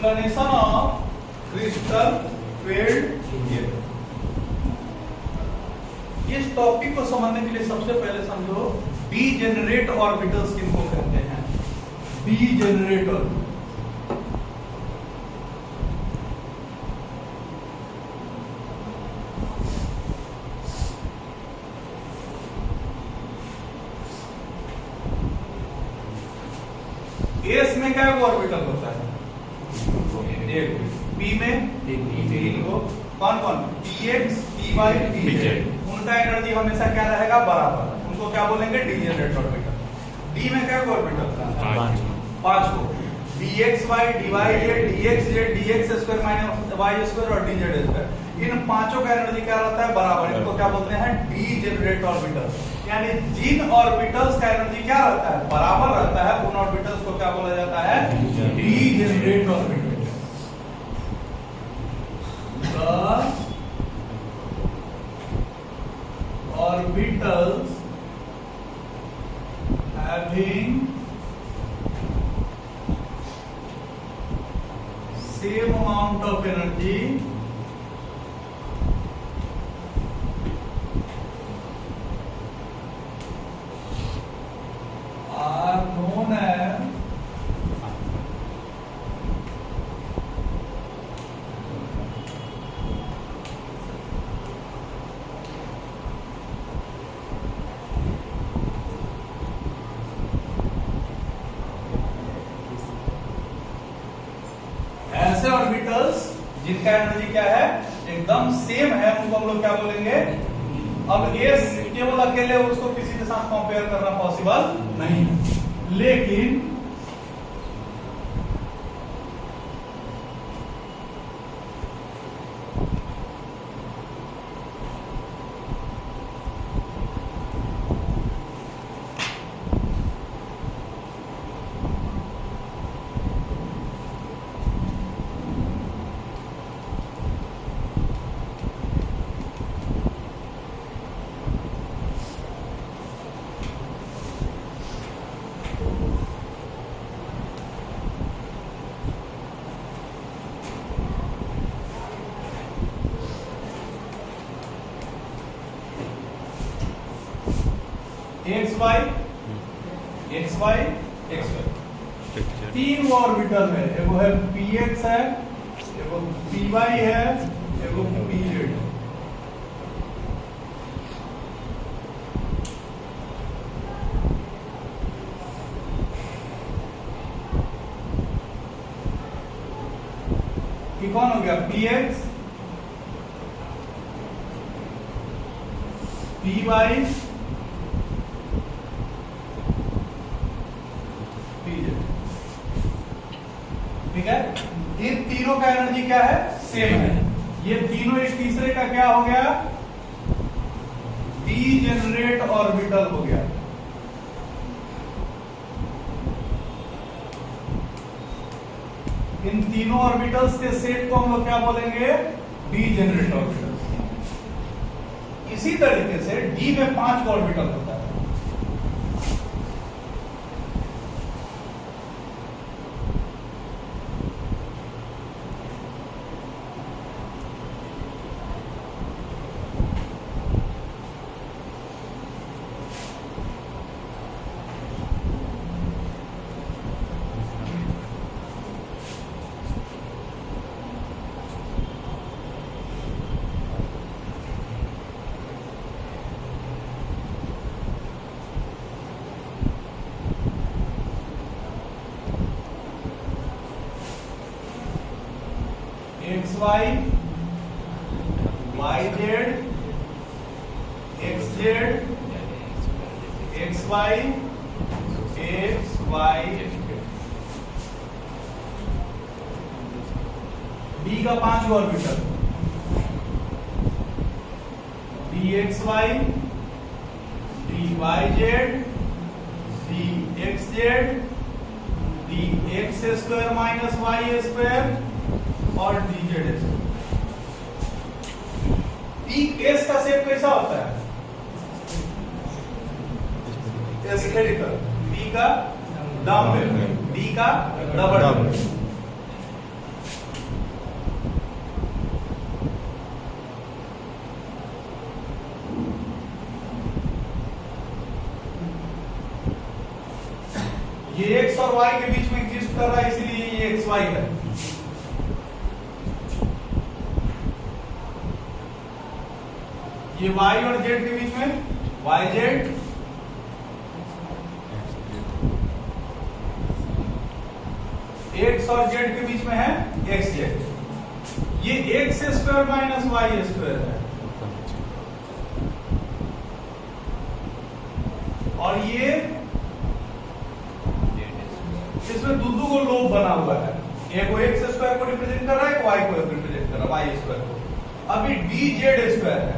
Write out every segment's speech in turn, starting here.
Explanation of crystal field theory. इस topic को समझने के लिए सबसे पहले समझो डीजेनरेट ऑर्बिटल्स किनको कहते हैं। डीजेनरेट ऑर्बिटल एस में क्या ऑर्बिटल होता है? एक। पी में तीन को। कौन कौन? px py pz। उनका एनर्जी हमेशा क्या रहेगा? बराबर। उनको क्या बोलेंगे? Degenerate orbital. डी में क्या ऑर्बिटल था? पांच को। dxy dyz dxz dx square minus y square और dz स्क्वायर। इन पांचों का एनर्जी क्या रहता है? बराबर। इनको क्या बोलते हैं? Degenerate orbital. यानी जिन ऑर्बिटल्स का एनर्जी क्या रहता है? बराबर रहता है, उन ऑर्बिटल्स को क्या बोला जाता है? Degenerate orbital. Orbitals having same amount of energy are known as orbitals जिनका एनर्जी क्या है? एकदम सेम है, उनको हम लोग क्या बोलेंगे? अब एस केवल अकेले उसको किसी के साथ कंपेयर करना पॉसिबल नहीं है, लेकिन XY तीन ऑर्बिटल है। एगो है px है, एगो py है, एगो pz है। ये कौन हो गया? px py ठीक है। इन तीनों का एनर्जी क्या है? सेम है। ये तीनों एक तीसरे का क्या हो गया? डीजेनरेट ऑर्बिटल हो गया। इन तीनों ऑर्बिटल्स के सेट को हम लोग क्या बोलेंगे? Degenerate orbital. इसी तरीके से डी में 5 ऑर्बिटल होता है। XY YZ XZ XY XY D का 5 orbital DXY DYZ DXZ DX square minus Y square और dz। एस का शेप कैसा होता है? स्फेरिकल। पी का डम्बेल, डी का डबल। ये x और y के बीच में एग्जिस्ट कर रहा है, इसीलिए ये xy है। ये y और z के बीच में yz, x और z के बीच में है xz। ये x square minus y square है, और ये इसमें दो को लोब बना हुआ है, एक को x स्क्वायर को रिप्रेजेंट कर रहा है, एक y को रिप्रेजेंट कर रहा है, y स्क्वायर को। अभी dz स्क्वायर है,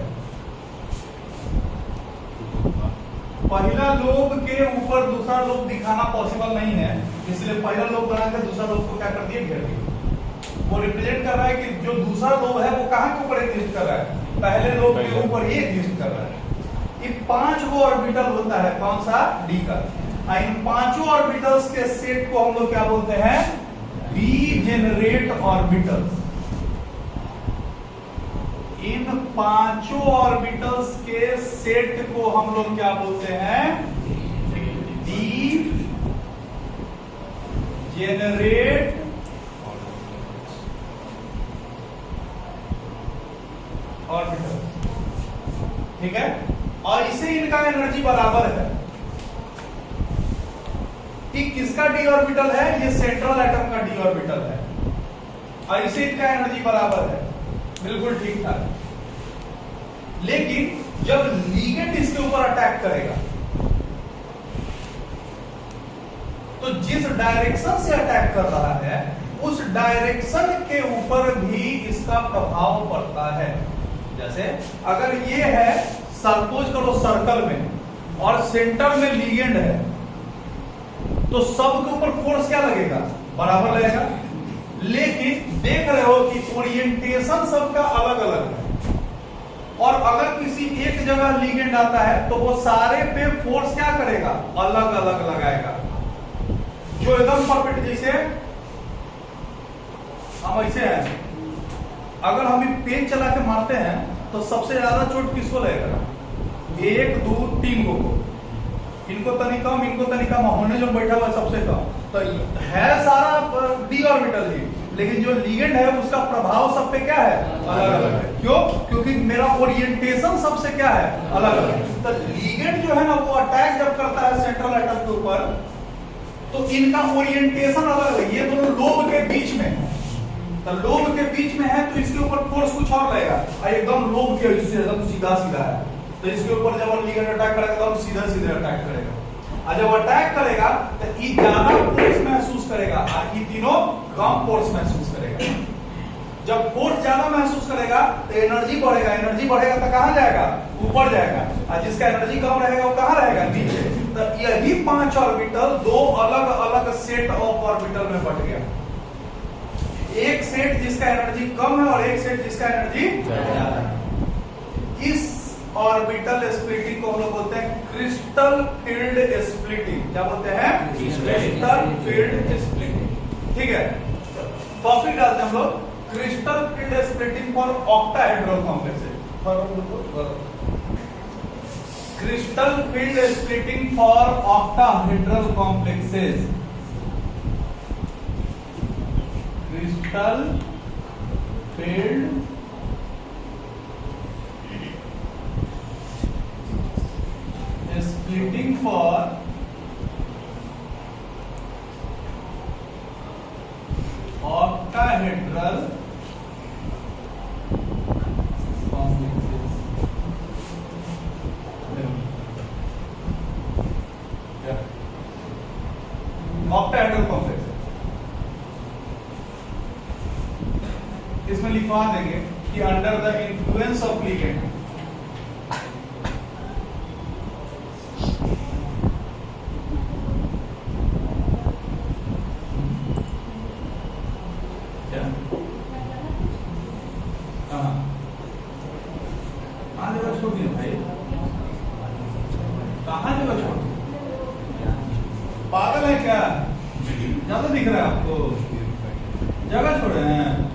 पहला लोब के ऊपर दूसरा लोब दिखाना पॉसिबल नहीं है, इसलिए पहला लोब बनाकर दूसरा लोब को क्या कर दिया, घेर दिया। वो रिप्रेजेंट कर रहा है कि जो दूसरा लोब है वो कहां के ऊपर एग्जिस्ट कर रहा है, पहले लोब के ऊपर ही एग्जिस्ट कर रहा है। ये 5 गो ऑर्बिटल होता है, कौन सा, डी का। इन पांचों ऑर्बिटल्स के सेट को हम लोग क्या बोलते हैं, डीजेनरेट ऑर्बिटल्स। इन पांचों ऑर्बिटल्स के सेट को हम लोग क्या बोलते हैं, डीजेनरेट ऑर्बिटल्स। ठीक है, और इसे इनका एनर्जी बराबर है। ठीक, किसका डी ऑर्बिटल है, ये सेंट्रल एटम का डी ऑर्बिटल है, और इसे इनका एनर्जी बराबर है, बिल्कुल ठीक ठाक। लेकिन जब लिगेंड इसके ऊपर अटैक करेगा तो जिस डायरेक्शन से अटैक कर रहा है उस डायरेक्शन के ऊपर भी इसका प्रभाव पड़ता है। जैसे अगर ये है, सपोज करो सर्कल में, और सेंटर में लिगेंड है, तो सबके ऊपर फोर्स क्या लगेगा, बराबर लगेगा। लेकिन देख रहे हो कि ओरिएंटेशन सबका अलग अलग है, और अगर किसी एक जगह लिगेंड आता है तो वो सारे पे फोर्स क्या करेगा, अलग अलग लगाएगा। जो एकदम परफेक्ट, जैसे हम ऐसे हैं, अगर हम पेन चला के मारते हैं तो सबसे ज्यादा चोट किसको लगेगा, 1 2 3 को, इनको तनी कम, इनको तनी कम, होने जो बैठा हुआ है सबसे कम। तो है सारा डी ऑर्बिटल ही, लेकिन जो लिगेंड है उसका प्रभाव सब पे क्या है, अलग अलग है। क्यों, क्योंकि मेरा ओरिएंटेशन सबसे क्या है, अलग अलग। तो लिगेंड जो है ना, वो अटैक जब करता है सेंट्रल एटम के ऊपर, तो इनका ओरिएंटेशन अलग है। ये दोनों लोब के बीच में है, तो लोब के बीच में है तो इसके ऊपर फोर्स कुछ और लगेगा, और एकदम लोब के एकदम सीधा सीधा है, तो इसके ऊपर जब लिगेंड अटैक करेगा तो हम सीधा सीधा अटैक करेगा। और जब अटैक करेगा तो ये ज्यादा फोर्स महसूस करेगा, और ये तीनों कम फोर्स महसूस करेगा। जब फोर्स ज्यादा महसूस करेगा तो एनर्जी बढ़ेगा, एनर्जी बढ़ेगा तो कहां जाएगा, ऊपर जाएगा, और जिसका एनर्जी कम रहेगा वो कहां रहेगा, नीचे। तो यही 5 ऑर्बिटल 2 अलग अलग सेट ऑफ ऑर्बिटल में बट गया। एक सेट जिसका एनर्जी कम है और एक सेट जिसका एनर्जी ज्यादा है। इस ऑर्बिटल स्प्लिटिंग को हम लोग बोलते हैं क्रिस्टल फील्ड स्प्लिटिंग। क्या बोलते हैं, क्रिस्टल फील्ड स्प्लिटिंग। ठीक है, टॉपिक डालते हैं हम लोग, crystal field splitting for octahedral complexes. Crystal field splitting for octahedral complexes. Crystal field splitting for octahedral complexes। octahedral complex इसमें लिखवा देंगे कि under the influence of ligand, पागल है क्या, ज्यादा दिख रहा है आपको, जगह छोड़े हैं।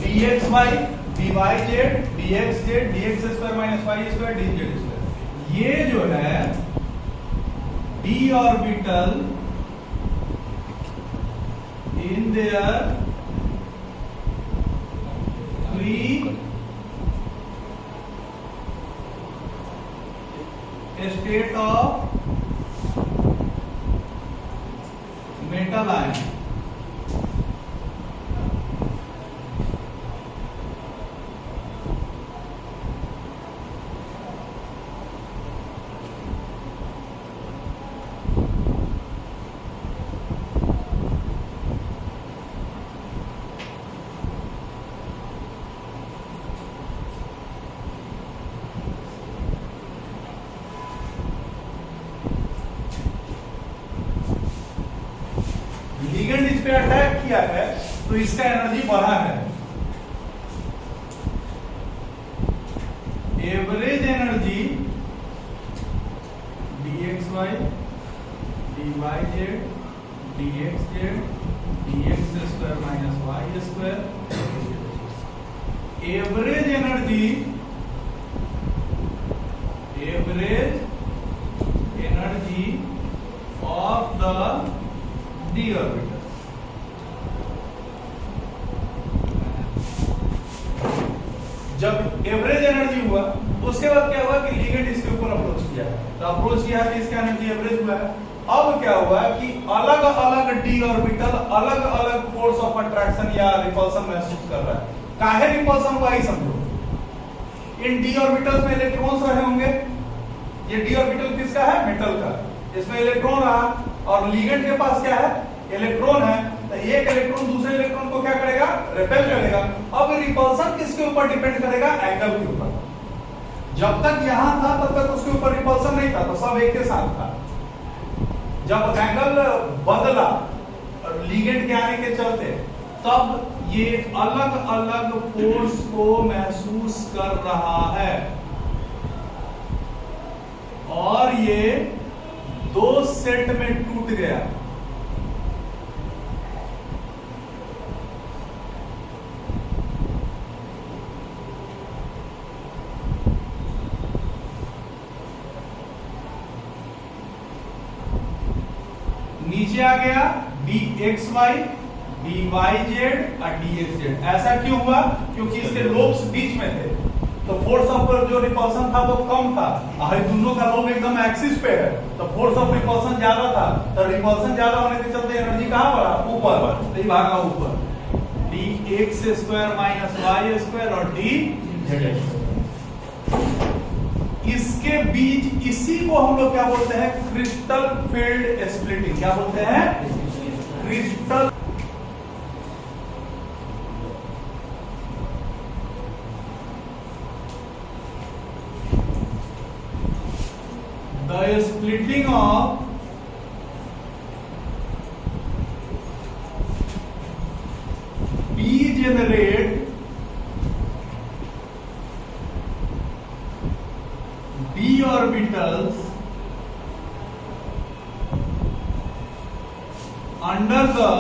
dxy dy dYz dxz dx² minus y² dz²। ये जो है d orbital in their free state of metal ion. Ligand इस पे अटैक किया है तो इसका एनर्जी बढ़ा है। Average energy dxy dyz dxz dx² minus y²। Average energy of the d orbital. जब एवरेज एनर्जी हुआ उसके बाद क्या हुआ कि लिगेंड इसके ऊपर अप्रोच किया, तो अप्रोच किया है इसका एनर्जी एवरेज हुआ है। अब क्या हुआ कि अलग अलग d ऑर्बिटल अलग अलग फोर्स ऑफ अट्रैक्शन या रिपल्सन महसूस कर रहा है। काहे रिपल्सन हुआ ही समझो। इन d ऑर्बिटल्स में इलेक्ट्रॉन्स रहे होंगे। ये d ऑर्बिटल किसका है? मेटल का। इसमें इलेक्ट्रॉन रहा और लिगेंड के पास क्या है? इलेक्ट्रॉन है। तो एक इलेक्ट्रॉन दूसरे इलेक्ट्रॉन को क्या करेगा? रिपेल करेगा। अब रिपल्सन किसके ऊपर डिपेंड करेगा? एंगल के ऊपर। जब तक यहां था तब तक उसके ऊपर रिपल्सन नहीं था, तो सब एक के साथ था। जब एंगल बदला लिगेंड के आने के चलते, तब ये अलग अलग फोर्स को महसूस कर रहा है और ये दो सेट में टूट गया। नीचे आ गया dxy dyz और dxz। ऐसा क्यों हुआ? क्योंकि इसके लोब्स बीच में थे, तो फोर्स ऑफ जो रिपल्सन था वो कम था। और दोनों का लोब एकदम एक्सिस पे है, तो फोर्स ऑफ रिपल्सन ज्यादा था। तो रिपल्सन ज्यादा होने के चलते एनर्जी कहां बढ़ा? ऊपर, तो ये भागा ऊपर। dx² माइनस y² और dz। इसके बीच इसी को हम लोग क्या बोलते हैं? Crystal field splitting. क्या बोलते हैं? Crystal. The splitting of P generate d orbitals under the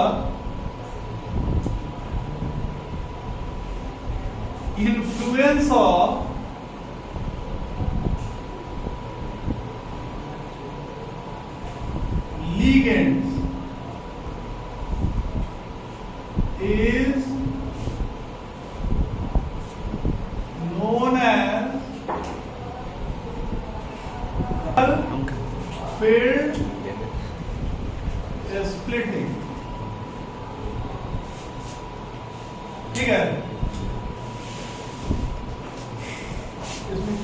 influence of ligands is known as field splitting। ठीक है, इसमें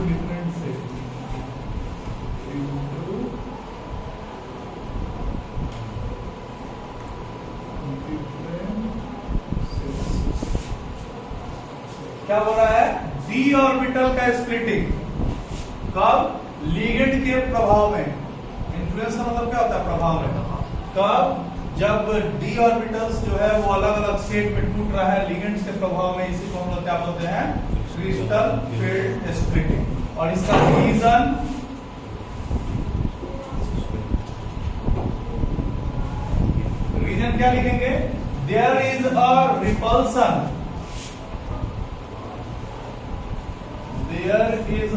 डिफरेंट से क्या हो रहा है? d ऑर्बिटल का स्प्लिटिंग कब? लिगेंड के प्रभाव में। इन्फ्लुएंस का मतलब क्या होता है? प्रभाव में। कब? जब d ऑर्बिटल्स जो है वो अलग अलग स्टेट में टूट रहा है लिगेंड्स के प्रभाव में। इसी को हम लोग क्या बोलते हैं? Crystal field splitting. और इसका रीजन क्या लिखेंगे? There is a repulsion there is a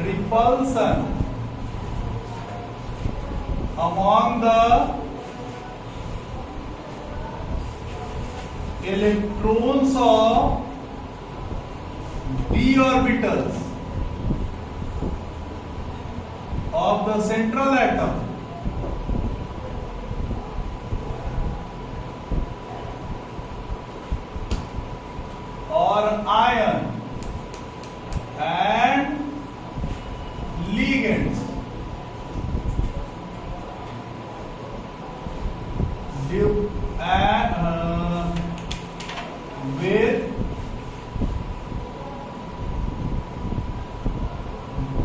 repulsion among the electrons of d orbitals of the central atom or ion and ligands with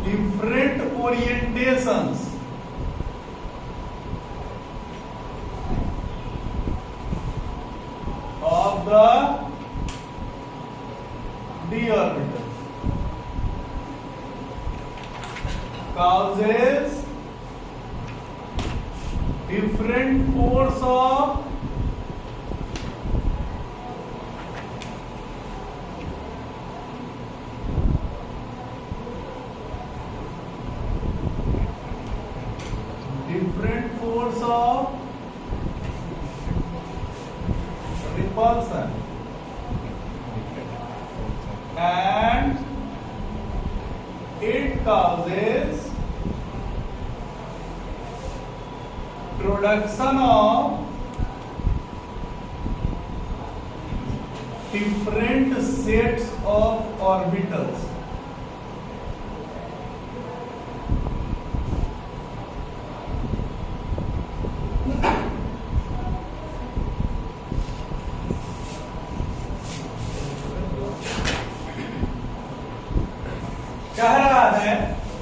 different orientations of the d orbitals causes different force of repulsion and it causes production of different sets of orbitals. कह रहा है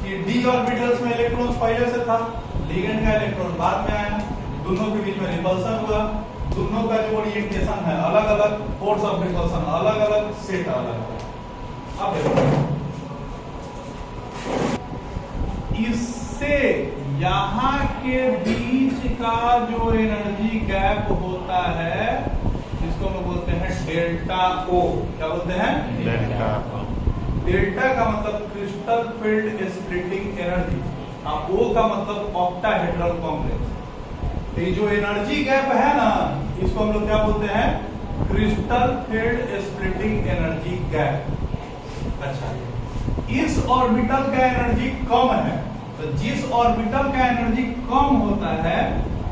कि D orbitals में electrons पहले से था, ligand का electron बाद में आया, दोनों के बीच में रिपल्सन हुआ, दोनों का जो ओरिएंटेशन है अलग अलग, फोर्स ऑफ रिपल्सन अलग अलग, सेट अलग अलग। अब इससे यहाँ के बीच का जो एनर्जी गैप होता है जिसको हम बोलते हैं डेल्टा ओ। क्या बोलते हैं? डेल्टा ओ। डेल्टा का मतलब क्रिस्टल फील्ड स्प्लिटिंग एनर्जी, ओ का मतलब ऑक्टाहेड्रल कॉम्प्लेक्स। तो ये जो एनर्जी गैप है ना, इसको हम लोग क्या बोलते हैं? Crystal field splitting energy gap. अच्छा, इस ऑर्बिटल का एनर्जी कम है, तो जिस ऑर्बिटल का एनर्जी कम होता है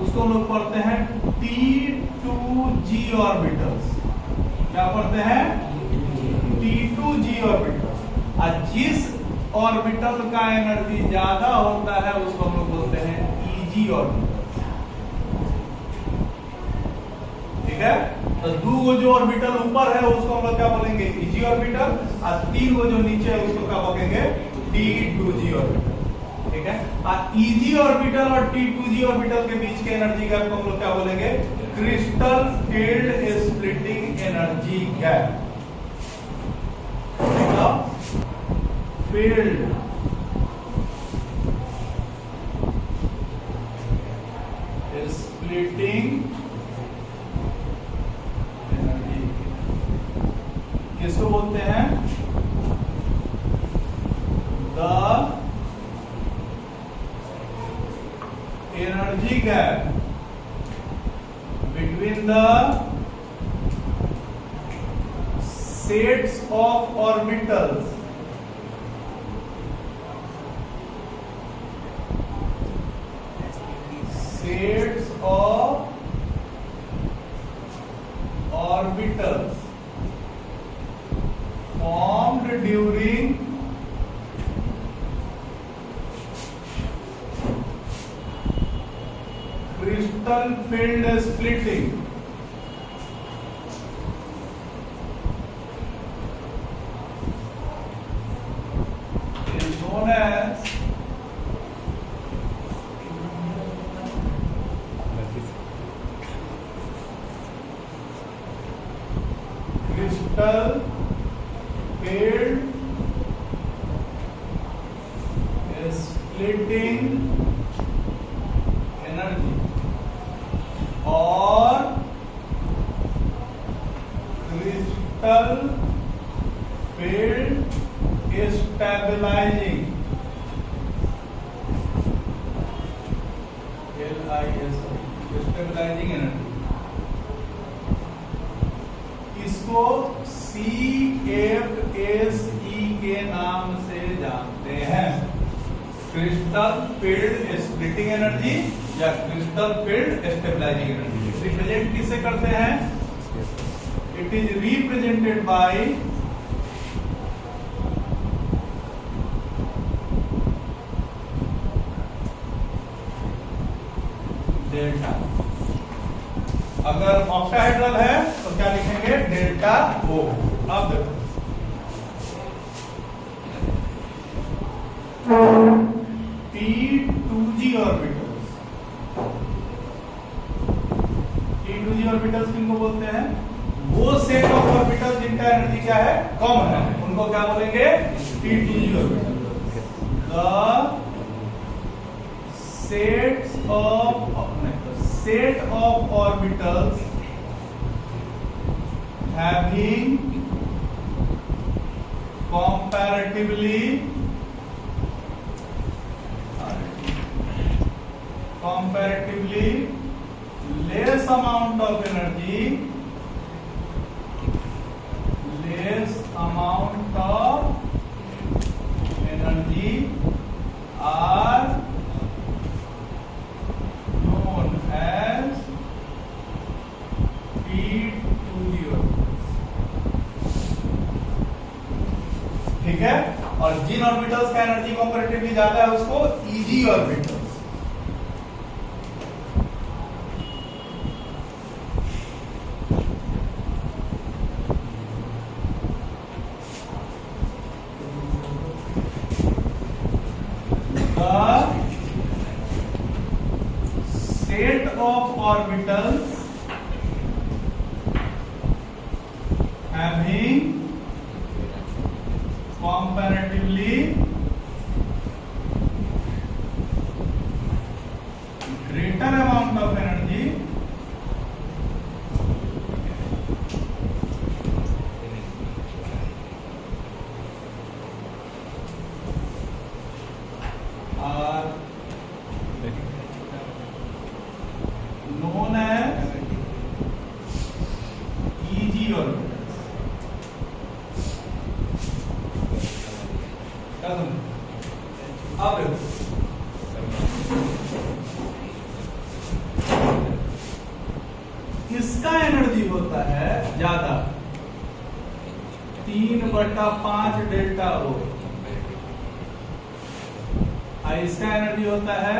उसको हम लोग पढ़ते हैं T2G ऑर्बिटल्स। क्या पढ़ते हैं? T2G orbitals. और जिस ऑर्बिटल का एनर्जी ज्यादा होता है उसको हम लोग बोलते हैं EG ऑर्बिटल। ठीक है, तो दो गो जो ऑर्बिटल ऊपर है उसको हम लोग क्या बोलेंगे? EG ऑर्बिटल, और तीन गो जो नीचे है उसको क्या बोलेंगे? T2G orbital. ठीक है, और EG ऑर्बिटल और T2G ऑर्बिटल के बीच के एनर्जी गैप को हम लोग क्या बोलेंगे? Crystal field splitting energy gap. Field splitting energy किसको बोलते हैं? The energy gap between the sets of orbitals formed during crystal field splitting is known as crystal field splitting energy और crystal field stabilising stabilising energy, इसको CFSE के नाम से जानते हैं, क्रिस्टल फील्ड स्प्लिटिंग एनर्जी या crystal field stabilising energy. Represent किससे करते हैं? It is represented by delta. अगर ऑक्टाहेड्रल है तो क्या लिखेंगे? Delta O। अब देखो T2G ऑर्बिटल्स, T2G ऑर्बिटल्स किनको बोलते हैं? वो सेट ऑफ ऑर्बिटल्स जिनका एनर्जी क्या है? कम है, उनको क्या बोलेंगे? T2G orbital. Set of orbitals having comparatively less amount of energy are known as T2G orbitals। ठीक है, और जिन ऑर्बिटल्स का एनर्जी कंपैरेटिवली ज्यादा है उसको EG orbitals. Set of orbitals having comparatively greater amount of energy are known as EG orbitals। अब इसका energy होता है ज्यादा, 3/5 डेल्टा O, और इसका एनर्जी होता है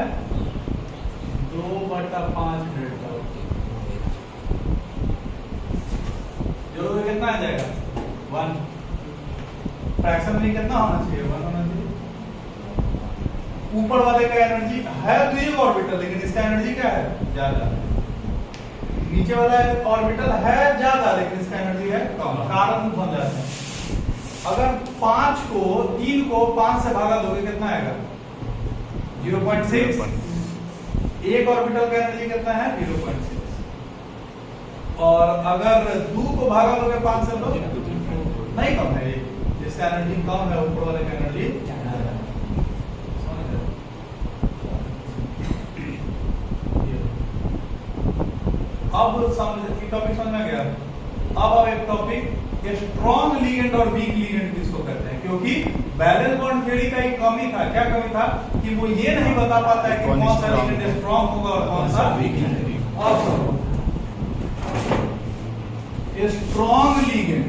2/5 डेल्टा O। जोड़ोगे कितना आ जाएगा? 1। फ्रैक्शन में कितना होना चाहिए? 1 होना चाहिए। ऊपर वाले का एनर्जी है तो एक ऑर्बिटल, लेकिन इसका एनर्जी क्या है? ज्यादा। नीचे वाला ऑर्बिटल है ज्यादा, लेकिन इसका एनर्जी है कम। कारण बन जाता है। अगर 3 को 5 से भागा दोगे कितना आएगा? 0.6। एक ऑर्बिटल का एनर्जी कितना है? 0.6। और अगर 2 को भागा दोगे 5 से, तो नहीं कम है, जिसका एनर्जी कम है ऊपर वाले का एनर्जी ज्यादा है। अब टॉपिक समझ में गया। अब एक टॉपिक, स्ट्रॉन्ग लिगेंड और वीक लिगेंड किसको कहते हैं? क्योंकि बैलेंस बॉन्ड थ्योरी का एक कमी था। क्या कमी था? कि वो ये नहीं बता पाता है कि कौन सा लिगेंड स्ट्रॉन्ग होगा और कौन सा वीक है। अब strong ligand,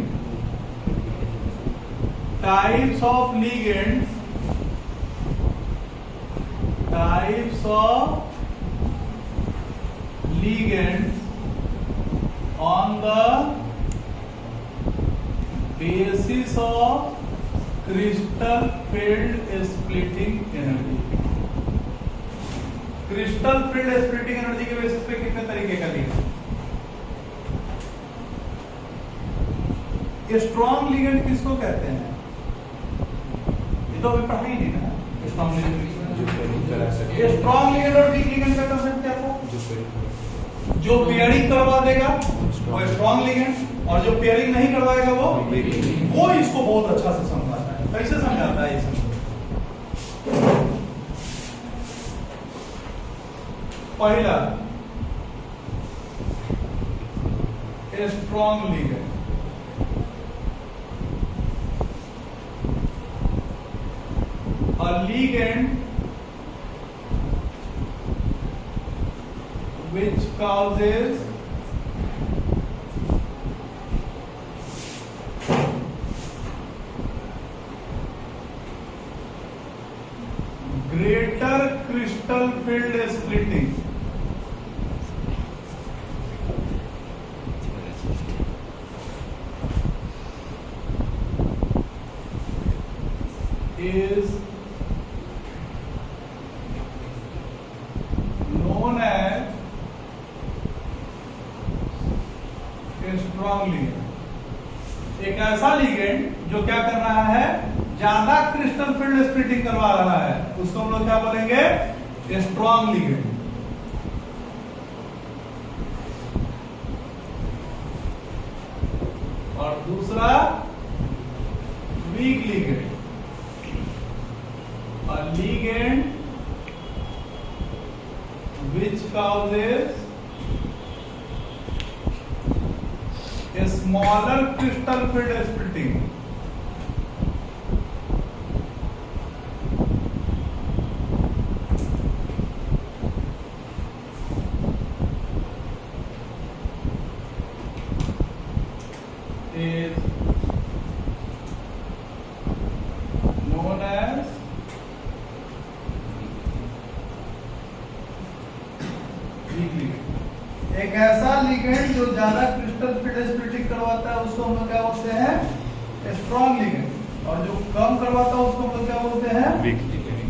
types of ligands on the basis of crystal field splitting energy। Crystal field splitting energy के बेसिस पे कितने तरीके का लिगेंड? स्ट्रॉन्ग लिगेंड किसको कहते हैं? ये तो अभी पढ़ा ही नहीं ना। स्ट्रॉन्ग लिगेंड और वीक लिगेंड का कंसेप्ट क्या था? जो पेयरिंग करवा देगा वो स्ट्रॉन्ग लिगेंड, और जो पेयरिंग नहीं करवाएगा वो इसको बहुत अच्छा से समझाता है। कैसे समझाता है? ये पहला strong ligand, a ligand which causes greater crystal field splitting is known as strong ligand. एक ऐसा लिगेंड जो क्या कर रहा है, ज्यादा क्रिस्टल फील्ड स्प्लिटिंग करवा रहा है, उसको हम लोग क्या बोलेंगे, स्ट्रॉन्ग लिगेंड। और दूसरा week ligand, a ligand which causes a smaller crystal field splitting is known as weak ligand। एक ऐसा लिगेंड जो ज्यादा क्रिस्टल फील्ड स्प्लिटिंग करवाता है उसको हम लोग क्या बोलते हैं, स्ट्रॉन्ग लिगेंड। और जो कम करवाता है उसको हम लोग क्या बोलते हैं, week ligand.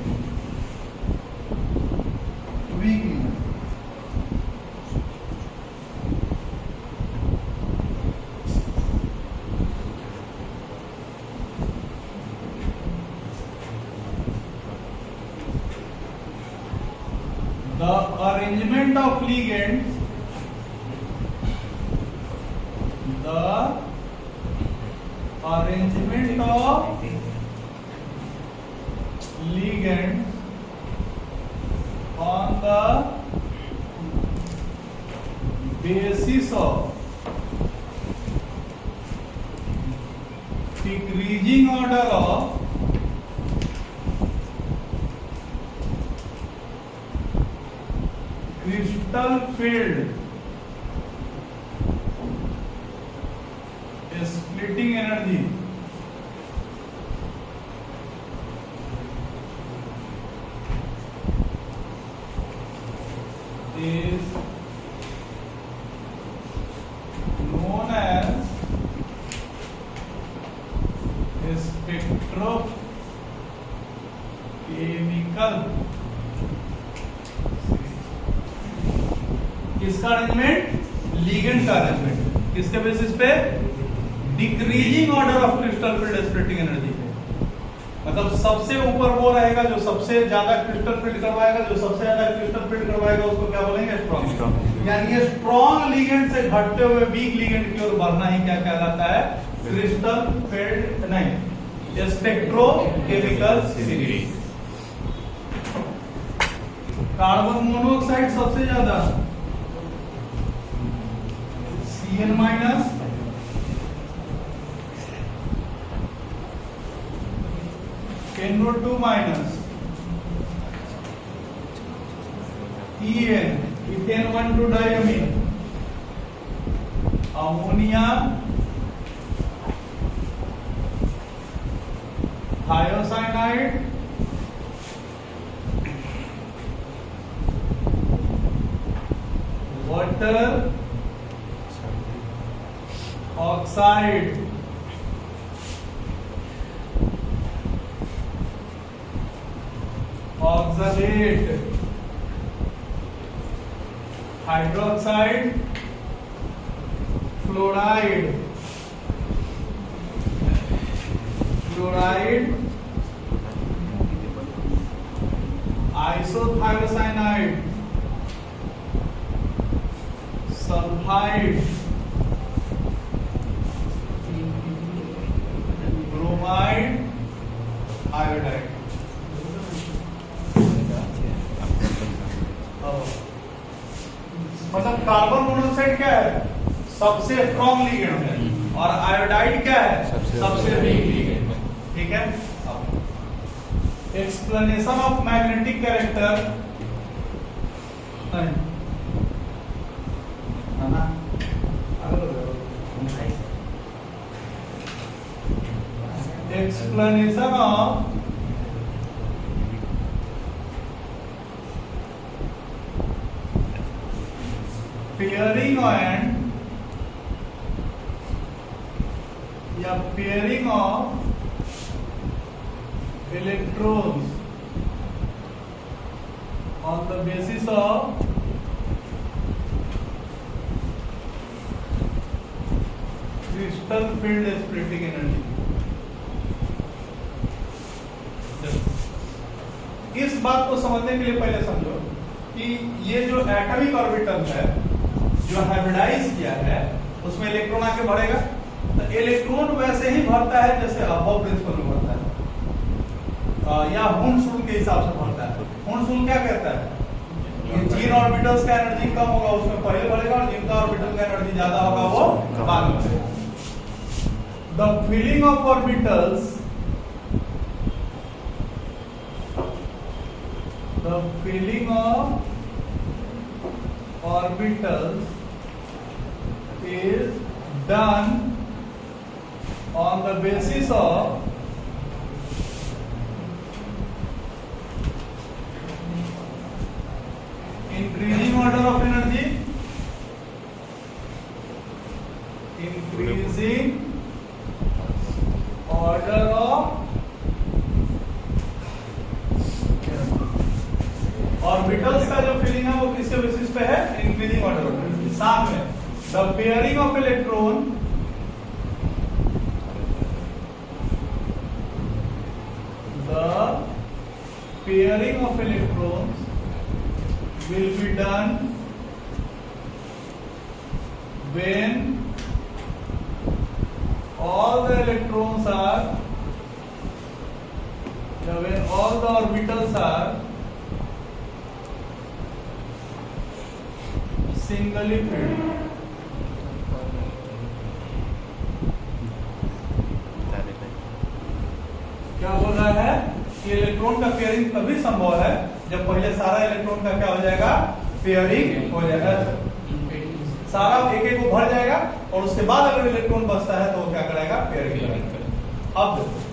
Week ligand. The arrangement of ligands, the arrangement of ligands on the basis of decreasing order of crystal field splitting energy is known as spectrochemical। किसका अरेंजमेंट, लिगेंड का अरेंजमेंट। किसके बेसिस पे, decreasing order of crystal field splitting energy पे। मतलब सबसे ऊपर वो रहेगा जो सबसे ज्यादा क्रिस्टल फील्ड करवाएगा, जो सबसे ज्यादा क्रिस्टल फील्ड करवाएगा उसको क्या बोलेंगे, स्ट्रॉन्ग। यानी ये स्ट्रॉन्ग लिगेंड से घटते हुए वीक लिगेंड की ओर बढ़ना ही क्या कहलाता है, क्रिस्टल फील्ड नहीं, स्पेक्ट्रोकेमिकल सीरीज। कार्बन मोनोऑक्साइड सबसे ज्यादा Cn minus, NO2 minus, En, ethane 1,2 diamine, ammonia, thiocyanide, water, oxide, oxalate, hydroxide, fluoride, fluoride, isothiocyanide, sulphide, bromide, iodide. Oxide क्या है? सबसे स्ट्रॉन्ग लिगेंड है, और आयोडाइड क्या है? सबसे वीक लिगेंड है। ठीक है। अब एक्सप्लेनेशन ऑफ मैग्नेटिक कैरेक्टर है ना, explanation of pairing and या pairing of electrons on the basis of crystal field splitting energy। इस बात को समझने के लिए पहले समझो कि ये जो एटॉमिक ऑर्बिटल है जो हाइब्रिडाइज किया है उसमें इलेक्ट्रॉन आके भरेगा, तो इलेक्ट्रॉन वैसे ही भरता है जैसे अबव प्रिंसिपल में भरता है, या हुंड-शुल्क के हिसाब से भरता है। हुंड-शुल्क क्या कहता है? जिन ऑर्बिटल्स का एनर्जी कम होगा उसमें पहले भरेगा, और जिनका ऑर्बिटल का एनर्जी ज्यादा होगा वो बाद में भरेगा। The filling of orbitals, the filling of orbitals is done on the basis of increasing order of energy, increasing order of orbitals का जो फिलिंग है वो किसके बेसिस पे है? Increasing order of. साथ में the pairing of electron, the pairing of electrons will be done when all the electrons are, when all the orbitals are singly filled. क्या बोल रहा है कि इलेक्ट्रॉन का पेयरिंग तभी संभव है जब पहले सारा इलेक्ट्रॉन का क्या हो जाएगा? पेयरिंग हो जाएगा, सारा एक एक को भर जाएगा, और उसके बाद अगर इलेक्ट्रॉन बचता है तो वो क्या करेगा? पेयरिंग करेगा। अब देखो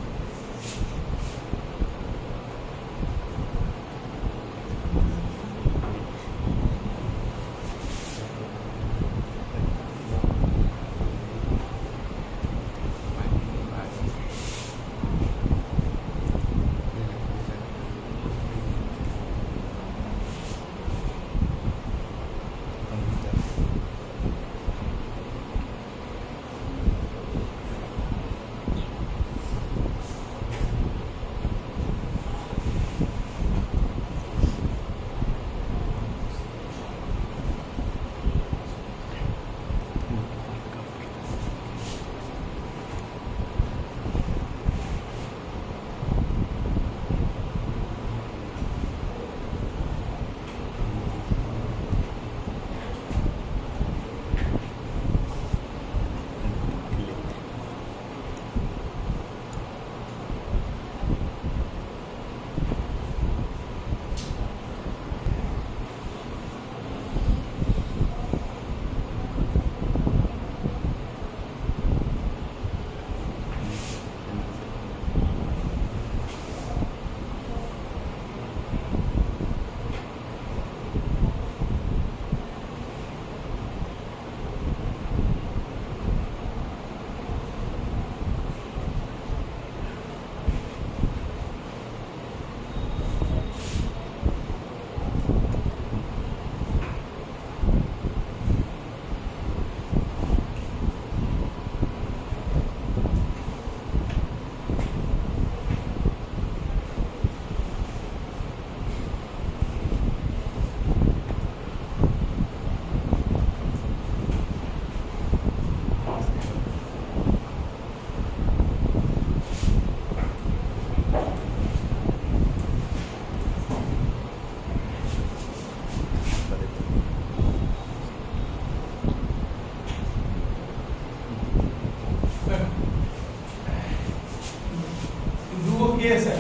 केस है।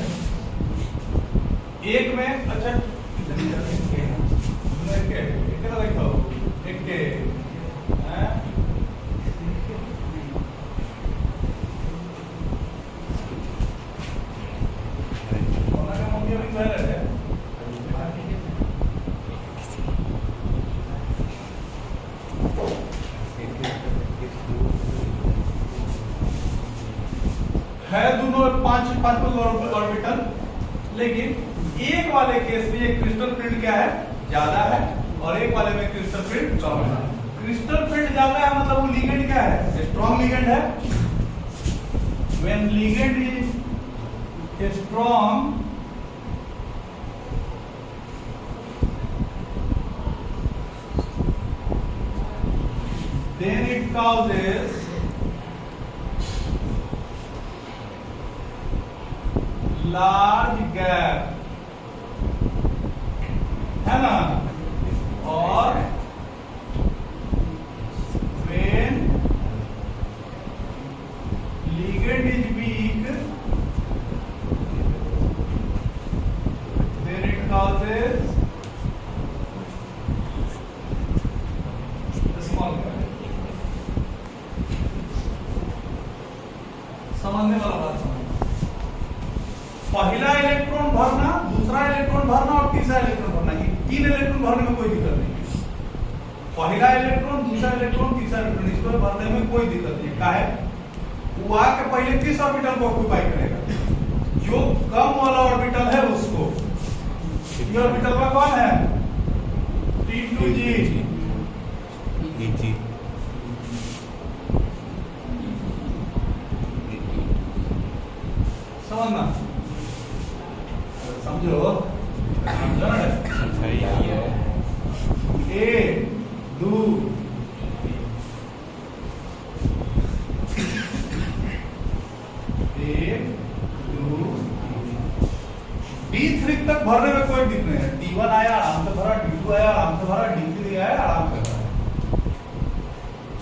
एक में अच्छा है दोनों पांच ऑर्बिटल, लेकिन एक वाले केस में ये क्रिस्टल फील्ड क्या है, ज्यादा है, और एक वाले में क्रिस्टल फील्ड कम है। क्रिस्टल फील्ड ज्यादा है मतलब वो लिगेंड क्या है, स्ट्रॉन्ग लिगेंड है। When ligand is strong then it causes large gap, है ना, और when ligand is weak then it causes small gap। समझने वाला बात समझ, पहला इलेक्ट्रॉन भरना, दूसरा इलेक्ट्रॉन भरना और तीसरा इलेक्ट्रॉन भरना, ये 3 इलेक्ट्रॉन भरने में कोई दिक्कत नहीं है। पहला इलेक्ट्रॉन, दूसरा इलेक्ट्रॉन, तीसरा इलेक्ट्रॉन, इसको भरने में कोई दिक्कत नहीं है। काहे, वो आके पहले किस ऑर्बिटल को ऑक्यूपाई करेगा, जो कम वाला ऑर्बिटल है उसको। ये ऑर्बिटल का कौन है, T2G। समझना, समझो, ए दू D3 तक भरने में कोई दिक्कत नहीं है। D1 आया आराम से भरा, D2 आया आराम से भरा, D3 आया आराम से भरा।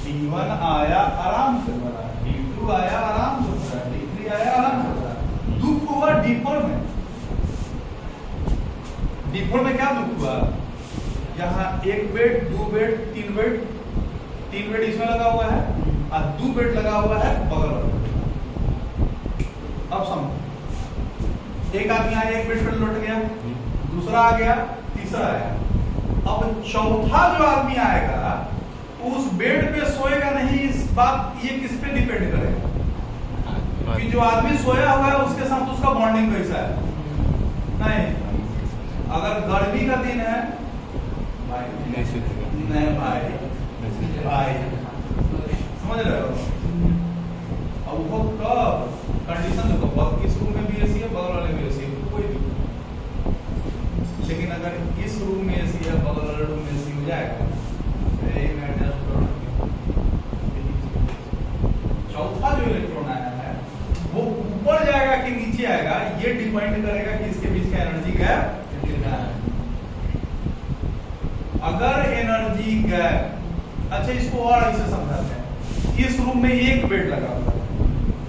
D1 आया आराम से भरा, D2 आया आराम से भरा, D3 आया आराम से भरा। दुख हुआ D4 में। D4 में क्या दुख हुआ, यहाँ 1 बेड, 2 बेड, 3 बेड, 3 बेड इसमें लगा हुआ है और 2 बेड लगा हुआ है बगल में। अब समझो, एक आदमी आया, 1 बेड पर लौट गया, दूसरा आ गया, तीसरा आया। अब चौथा जो आदमी आएगा उस बेड पे सोएगा नहीं, इस बात ये किस पे डिपेंड करेगा कि जो आदमी सोया हुआ है उसके साथ उसका बॉन्डिंग कैसा है। नहीं, अगर गर्मी का दिन है भाई नहीं भाई समझ रहे हो। अब वो कब कंडीशन देखो, इस रूम में भी एसी है, बगल वाले में एसी है, कोई दिक्कत। लेकिन अगर इस रूम में एसी है, बगल वाले रूम में एसी हो जाएगा, चौथा जो इलेक्ट्रॉन आया है वो ऊपर जाएगा कि नीचे आएगा, ये डिपेंड करेगा कि इसके बीच का एनर्जी गैप कितना है। अगर एनर्जी गैप, अच्छा इसको और ऐसे समझाते हैं, इस रूम में 1 बेड लगा हुआ है,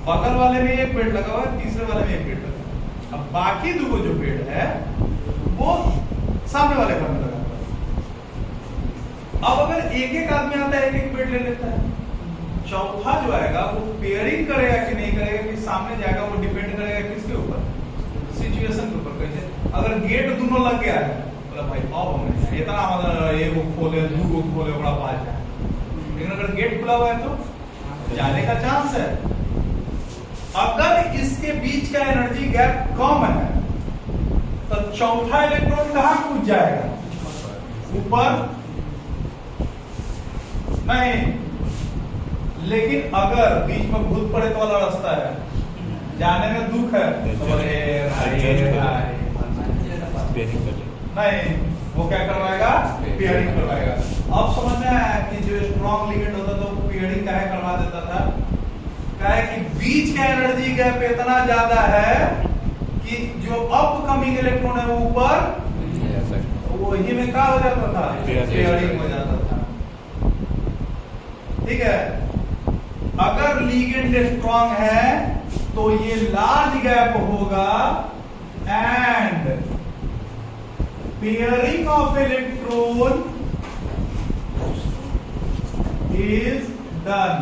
बगल वाले में 1 बेड लगा हुआ है, तीसरे वाले में 1 बेड लगा हुआ है। अब बाकी 2 जो बेड है वो सामने वाले घर में लगा हुआ है। अब अगर एक आदमी आता है, एक बेड ले लेता है, चौथा जो आएगा वो पेयरिंग करेगा कि नहीं करेगा, कि सामने जाएगा, वो डिपेंड करेगा किसके ऊपर, सिचुएशन के ऊपर। कैसे, अगर गेट दोनों लग गया है, बोला भाई आओ हमें इतना मतलब एक को खोले, 2 को खोले, बड़ा बात है। लेकिन अगर गेट खुला हुआ है तो जाने का चांस है। अगर इसके बीच का एनर्जी गैप कम है तो चौथा इलेक्ट्रॉन कहां कूद जाएगा, ऊपर नहीं। लेकिन अगर बीच में भूत पड़े तो वाला रास्ता है, जाने में दुख है तो नहीं, वो क्या करवाएगा, पेयरिंग करवाएगा। अब समझ में आया कि जो स्ट्रॉन्ग लिगेंड होता था वो पेयरिंग काहे करवा देता था, काहे कि बीच का एनर्जी गैप इतना ज्यादा है कि जो अपकमिंग इलेक्ट्रॉन है वो ऊपर, वही में क्या हो जाता था, पेयरिंग हो जाता था। ठीक है, अगर लिगेंड स्ट्रॉन्ग है तो ये लार्ज गैप होगा and pairing of electron is done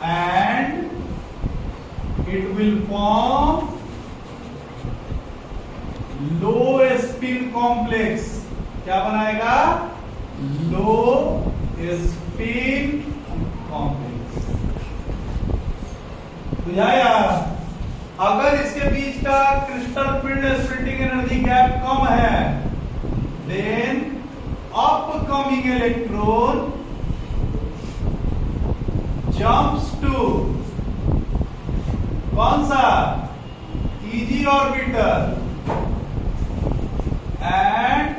and it will form low spin complex. क्या बनाएगा? low spin complex. बुझाया? अगर इसके बीच का crystal field splitting energy gap कम है, then upcoming electron jumps to कौन सा? EG orbital and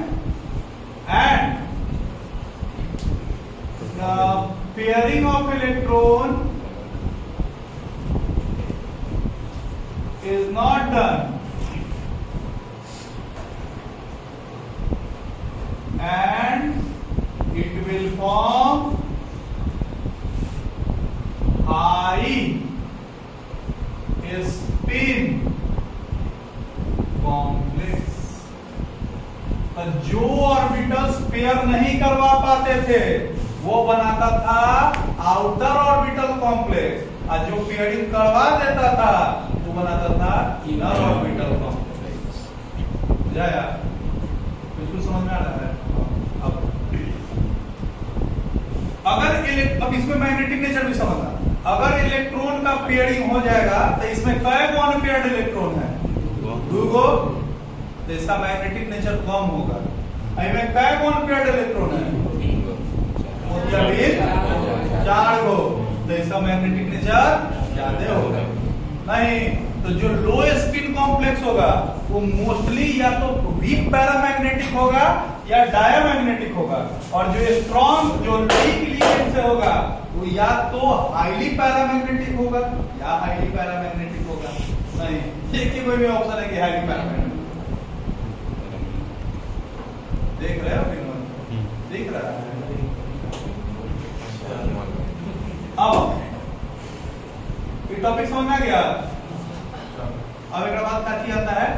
the pairing of electron is not done and it will form high spin complex. जो ऑर्बिटल्स पेयर नहीं करवा पाते थे वो बनाता था आउटर ऑर्बिटल कॉम्प्लेक्स, और जो पेयरिंग करवा देता था वो बनाता था इनर ऑर्बिटल कॉम्प्लेक्स. जाया बिल्कुल समझ में आ रहा है? अब इसमें मैग्नेटिक नेचर भी समझना. अगर इलेक्ट्रॉन का पेयरिंग हो जाएगा तो इसमें कै गो अनपेयर्ड इलेक्ट्रॉन है? 2 गो. तो इसका मैग्नेटिक नेचर कम होगा. इसमें कै गो अनपेयर्ड इलेक्ट्रॉन है? 4 गो. तो इसका मैग्नेटिक नेचर ज्यादा होगा. नहीं तो जो लो स्पिन कॉम्प्लेक्स होगा वो मोस्टली या तो वीक पैरामैग्नेटिक होगा या डायमैग्नेटिक होगा, और जो स्ट्रॉन्ग जो वीक इलेक्ट्रॉन से होगा वो या तो हाईली पैरामैग्नेटिक होगा या हाईली पैरामैग्नेटिक होगा. नहीं, देखिए कोई भी ऑप्शन है कि हाईली पैरामैग्नेटिक. देख रहे हो? देख रहा है. अब ये टॉपिक समझ में आ गया. अब एक बात काची आता है,